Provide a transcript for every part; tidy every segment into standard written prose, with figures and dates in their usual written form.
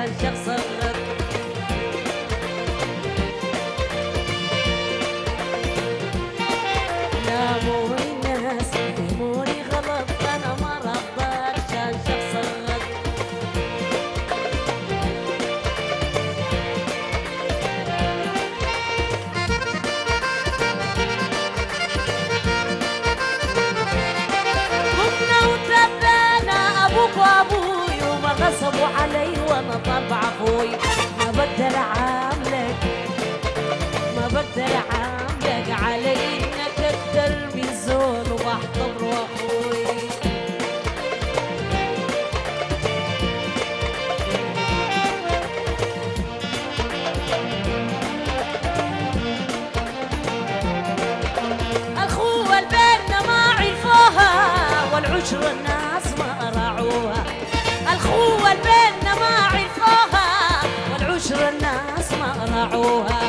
عشان شخص غلط. لاموني الناس فهموني غلط، انا ما رضيت عشان شخص غلط. قمنا وتربينا ابوك وابوي وما غصبوا علي وانا طبع اخوي. ما بقدر اعاملك ما بقدر اعاملك علي انك اكتر من زول واحتضر اخوي. الخوة البيننا ما عرفوها والعشرة الناس ما راعوها. الخوة البيننا ما عرفوها والعشرة الناس ما راعوها.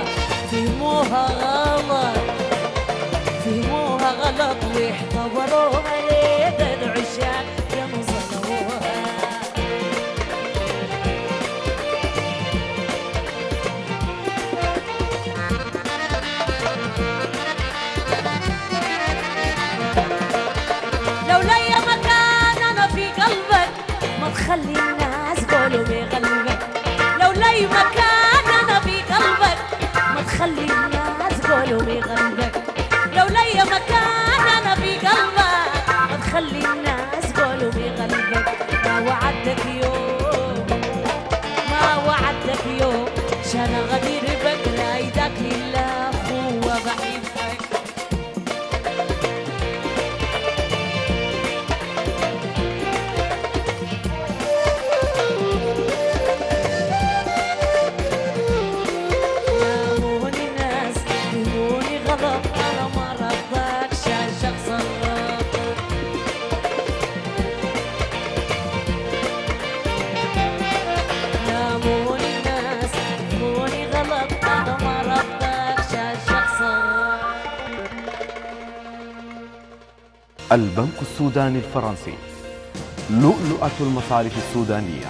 فهموها غلط فهموها غلط واحتضروها ليه العشاق يا مظلوها. لو لي مكان انا في قلبك ما تخلي الناس قولوا بقلبك. لو لي مكان انا في قلبك ما تخلي الناس قولوا بقلبك. لو لي مكان انا في قلبك ما تخلي الناس قولوا بقلبك. ما وعدتك يوم ما وعدتك يوم شان غدير بك رايدك لله هو بحبك. لاموني ناس فهموني غلط، انا ما رضاك عشان شخص غلط. لاموني ناس فهموني غلط، انا ما رضاك عشان شخص غلط. البنك السوداني الفرنسي، لؤلؤة المصارف السودانية.